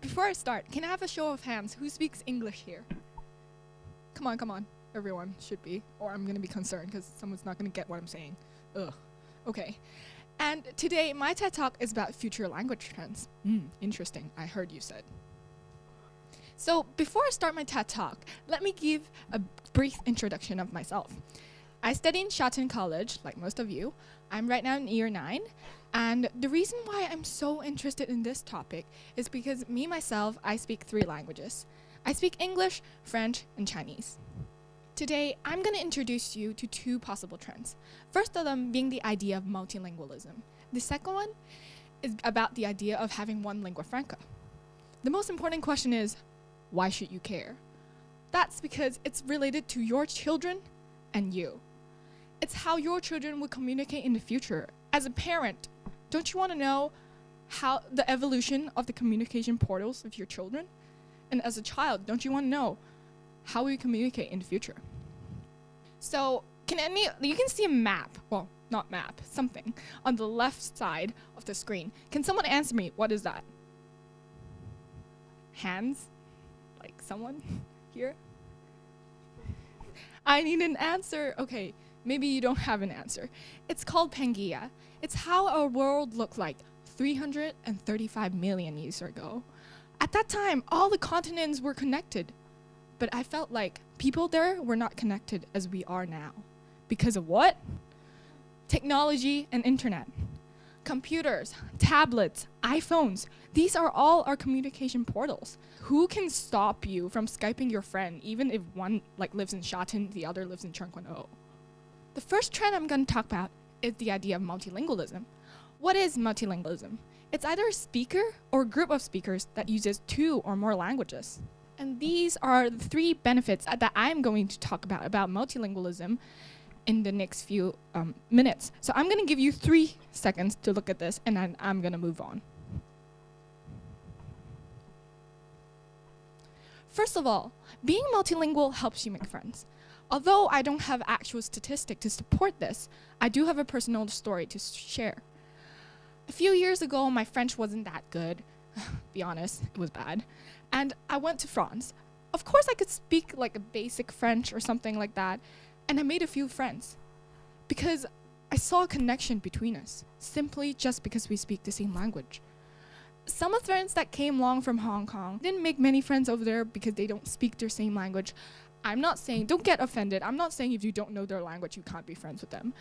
Before I start, can I have a show of hands? Who speaks English here? Come on. Everyone should be, or I'm gonna be concerned because someone's not gonna get what I'm saying. Ugh. Okay. And today, my TED Talk is about future language trends. Interesting, I heard you said. So before I start my TED Talk, let me give a brief introduction of myself. I study in Shatin College, like most of you. I'm right now in year 9. And the reason why I'm so interested in this topic is because myself, I speak 3 languages. I speak English, French, and Chinese. Today, I'm going to introduce you to 2 possible trends. First of them being the idea of multilingualism. The second one is about the idea of having one lingua franca. The most important question is, why should you care? That's because it's related to your children and you. It's how your children will communicate in the future. As a parent, don't you want to know how the evolution of the communication portals of your children? And as a child, don't you want to know how we communicate in the future? So, you can see a map, well, not map, something, on the left side of the screen. Can someone answer me, what is that? Hands? Like someone here? I need an answer. Okay, maybe you don't have an answer. It's called Pangaea. It's how our world looked like 335 million years ago. At that time, all the continents were connected. But I felt like people there were not connected as we are now. Because of what? Technology and internet. Computers, tablets, iPhones. These are all our communication portals. Who can stop you from Skyping your friend, even if one lives in Shatin, the other lives in Chengquan-o? The first trend I'm going to talk about is the idea of multilingualism. What is multilingualism? It's either a speaker or a group of speakers that uses 2 or more languages. And these are the 3 benefits that I'm going to talk about multilingualism in the next few minutes. So I'm going to give you 3 seconds to look at this, and then I'm going to move on. First of all, being multilingual helps you make friends. Although I don't have actual statistics to support this, I do have a personal story to share. A few years ago, my French wasn't that good. Be honest, it was bad. And I went to France. Of course, I could speak like a basic French or something like that, and I made a few friends. Because I saw a connection between us, simply just because we speak the same language. Some of the friends that came along from Hong Kong didn't make many friends over there because they don't speak their same language. I'm not saying, don't get offended, I'm not saying if you don't know their language, you can't be friends with them.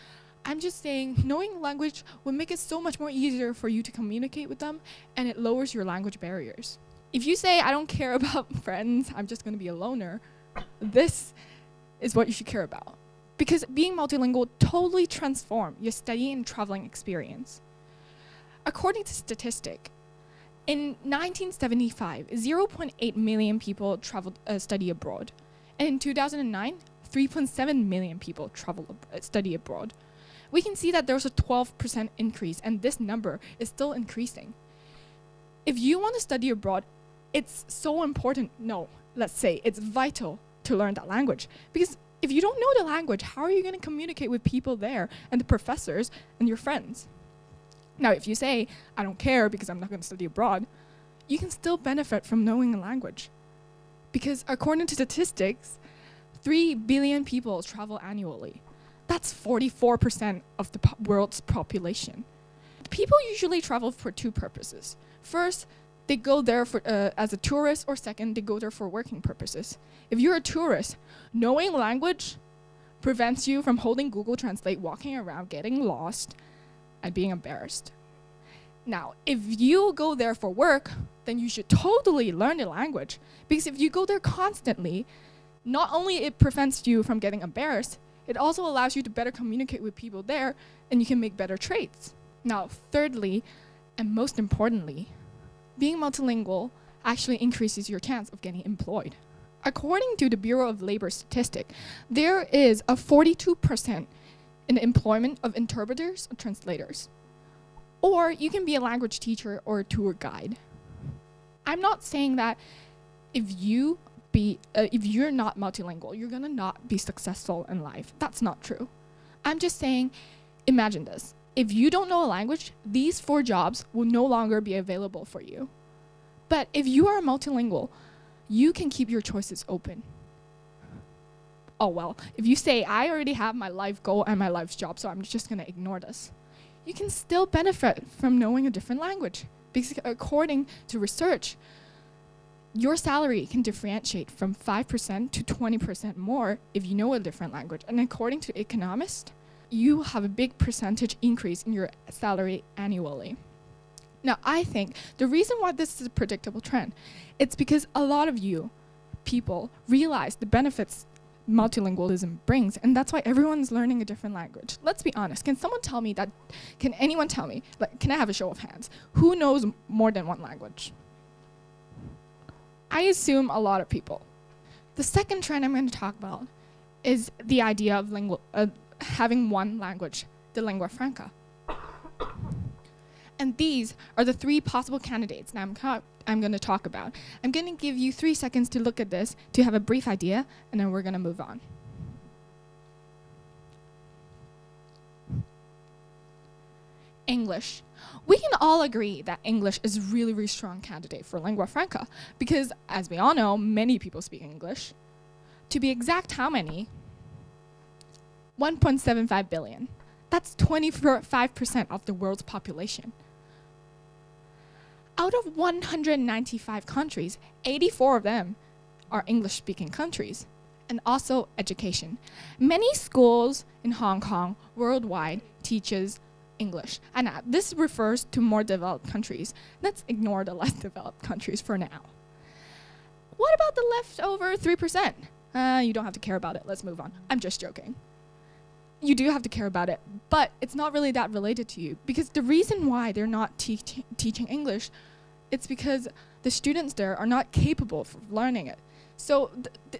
I'm just saying knowing language will make it so much more easier for you to communicate with them, and it lowers your language barriers. If you say, I don't care about friends, I'm just going to be a loner, this is what you should care about. Because being multilingual totally transforms your study and traveling experience. According to statistics, in 1975, 0.8 million people traveled study abroad. And in 2009, 3.7 million people study abroad. We can see that there's a 12% increase, and this number is still increasing. If you want to study abroad, it's so important, let's say it's vital to learn that language. Because if you don't know the language, how are you going to communicate with people there and the professors and your friends? Now, if you say, I don't care because I'm not going to study abroad, you can still benefit from knowing a language. Because according to statistics, 3 billion people travel annually. That's 44% of the world's population. People usually travel for 2 purposes. First, they go there as a tourist, or second, they go there for working purposes. If you're a tourist, knowing language prevents you from holding Google Translate, walking around, getting lost, and being embarrassed. Now, if you go there for work, then you should totally learn the language. Because if you go there constantly, not only it prevents you from getting embarrassed, it also allows you to better communicate with people there, and you can make better trades. Now, thirdly, and most importantly, being multilingual actually increases your chance of getting employed. According to the Bureau of Labor Statistics, there is a 42% in the employment of interpreters or translators. Or you can be a language teacher or a tour guide. I'm not saying that if you're not multilingual, you're gonna not be successful in life. That's not true. I'm just saying, imagine this. If you don't know a language, these 4 jobs will no longer be available for you. But if you are multilingual, you can keep your choices open. Oh, well, if you say, I already have my life goal and my life's job, so I'm just going to ignore this, you can still benefit from knowing a different language. Because according to research, your salary can differentiate from 5% to 20% more if you know a different language. And according to economists, you have a big percentage increase in your salary annually. Now, I think the reason why this is a predictable trend, it's because a lot of you people realize the benefits multilingualism brings, and that's why everyone's learning a different language. Let's be honest. Can anyone tell me, like, can I have a show of hands? Who knows more than one language? I assume a lot of people. The second trend I'm going to talk about is the idea of having one language, the lingua franca. And these are the three possible candidates that I'm going to talk about. I'm going to give you 3 seconds to look at this, to have a brief idea, and then we're going to move on. English. We can all agree that English is a really, really strong candidate for lingua franca because, as we all know, many people speak English. To be exact, how many? 1.75 billion. That's 25% of the world's population. Out of 195 countries, 84 of them are English-speaking countries. And also education. Many schools in Hong Kong worldwide teaches English. And this refers to more developed countries. Let's ignore the less developed countries for now. What about the leftover 3%? You don't have to care about it. Let's move on. I'm just joking. You do have to care about it, but it's not really that related to you, because the reason why they're not teaching English, it's because the students there are not capable of learning it. So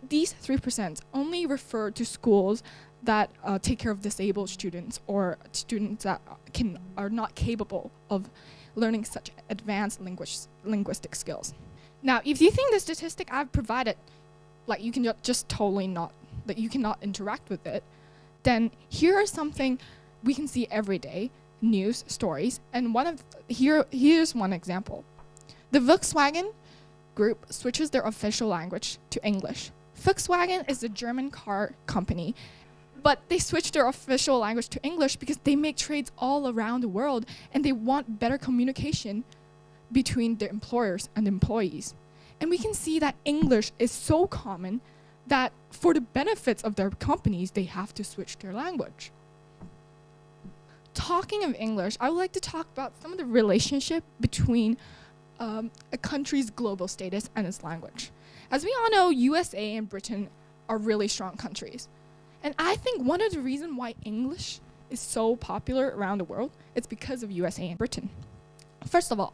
these 3% only refer to schools that take care of disabled students or students that are not capable of learning such advanced linguistic skills. Now, if you think the statistic I've provided, like you can just totally not, that you cannot interact with it, then here are something we can see every day, news stories, and here's one example. The Volkswagen Group switches their official language to English. Volkswagen is a German car company, but they switched their official language to English because they make trades all around the world and they want better communication between their employers and employees. And we can see that English is so common that for the benefits of their companies, they have to switch their language. Talking of English, I would like to talk about some of the relationship between a country's global status and its language. As we all know, USA and Britain are really strong countries. And I think one of the reasons why English is so popular around the world is because of USA and Britain. First of all,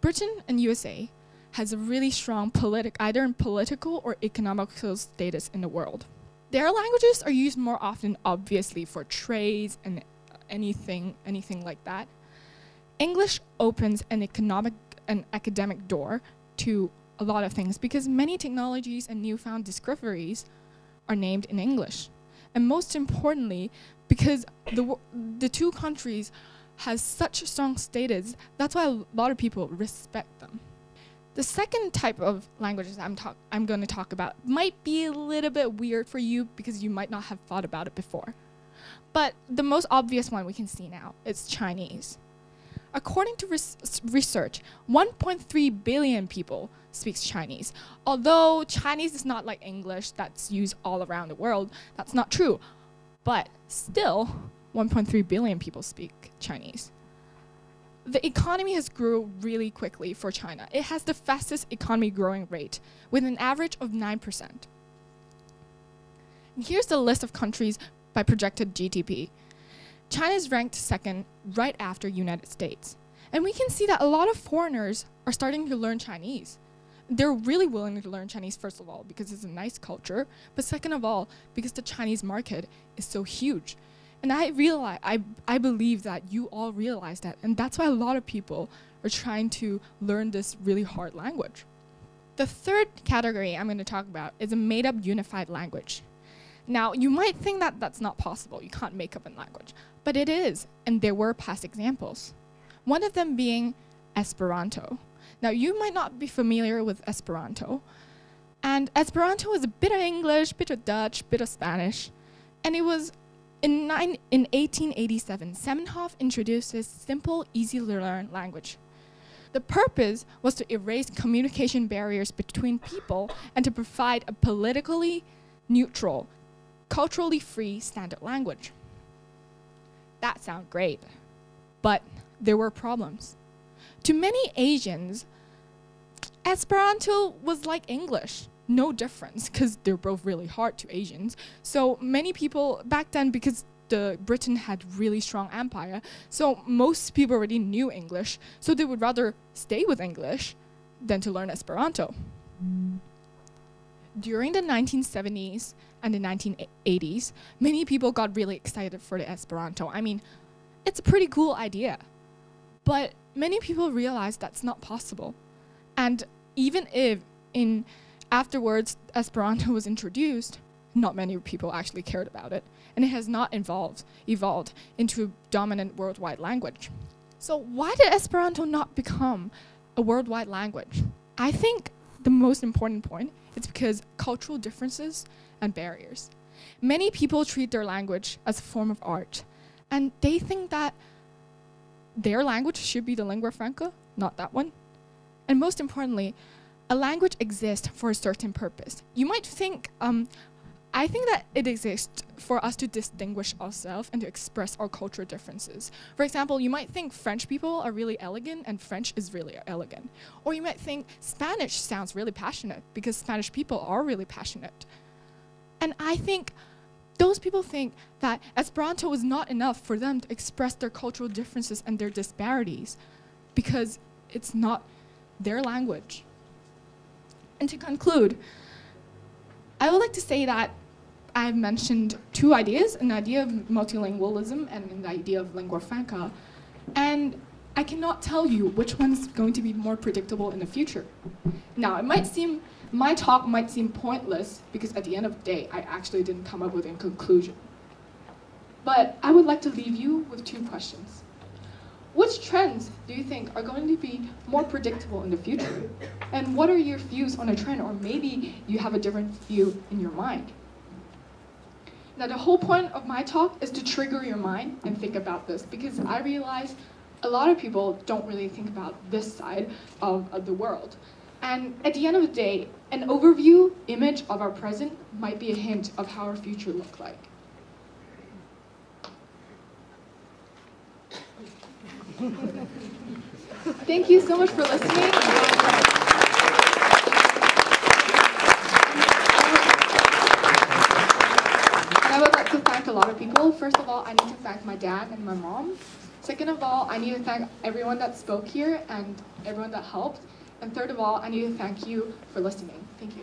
Britain and USA has a really strong either in political or economical status in the world. Their languages are used more often, obviously, for trades and anything like that. English opens an economic and academic door to a lot of things because many technologies and newfound discoveries are named in English. And most importantly, because the two countries has such strong status, that's why a lot of people respect them. The second type of languages I'm going to talk about might be a little bit weird for you because you might not have thought about it before. But the most obvious one we can see now is Chinese. According to research, 1.3 billion people speaks Chinese. Although Chinese is not like English that's used all around the world, that's not true. But still, 1.3 billion people speak Chinese. The economy has grown really quickly for China. It has the fastest economy growing rate, with an average of 9%. And here's the list of countries by projected GDP. China is ranked second, right after United States. And we can see that a lot of foreigners are starting to learn Chinese. They're really willing to learn Chinese, first of all, because it's a nice culture, but second of all, because the Chinese market is so huge. And I believe that you all realize that, and that's why a lot of people are trying to learn this really hard language. The third category I'm going to talk about is a made-up unified language. Now, you might think that that's not possible. You can't make up a language. But it is, and there were past examples. One of them being Esperanto. Now, you might not be familiar with Esperanto. And Esperanto is a bit of English, bit of Dutch, bit of Spanish. And it was in 1887, Zamenhof introduced this simple, easy-to-learn language. The purpose was to erase communication barriers between people and to provide a politically neutral, culturally free standard language. That sounds great, but there were problems. To many Asians, Esperanto was like English, no difference, because they're both really hard to Asians. So many people back then, because Britain had really strong empire, so most people already knew English, so they would rather stay with English than to learn Esperanto. During the 1970s and the 1980s, many people got really excited for the Esperanto. I mean, it's a pretty cool idea, but many people realized that's not possible. And even if afterwards Esperanto was introduced, not many people actually cared about it, and it has not evolved into a dominant worldwide language. So why did Esperanto not become a worldwide language? I think the most important point is because cultural differences and barriers. Many people treat their language as a form of art, and they think that their language should be the lingua franca, not that one. And most importantly, a language exists for a certain purpose. You might think, I think that it exists for us to distinguish ourselves and to express our cultural differences. For example, you might think French people are really elegant and French is really elegant. Or you might think Spanish sounds really passionate because Spanish people are really passionate. And I think those people think that Esperanto is not enough for them to express their cultural differences and their disparities because it's not their language. And to conclude, I would like to say that I've mentioned two ideas, an idea of multilingualism and an idea of lingua franca, and I cannot tell you which one's going to be more predictable in the future. Now, my talk might seem pointless because at the end of the day, I actually didn't come up with a conclusion. But I would like to leave you with two questions. Which trends do you think are going to be more predictable in the future? And what are your views on a trend? Or maybe you have a different view in your mind. Now, the whole point of my talk is to trigger your mind and think about this, because I realize a lot of people don't really think about this side of the world. And at the end of the day, an overview image of our present might be a hint of how our future looks like. Thank you so much for listening. I would like to thank a lot of people. First of all, I need to thank my dad and my mom. Second of all, I need to thank everyone that spoke here and everyone that helped. And third of all, I need to thank you for listening. Thank you.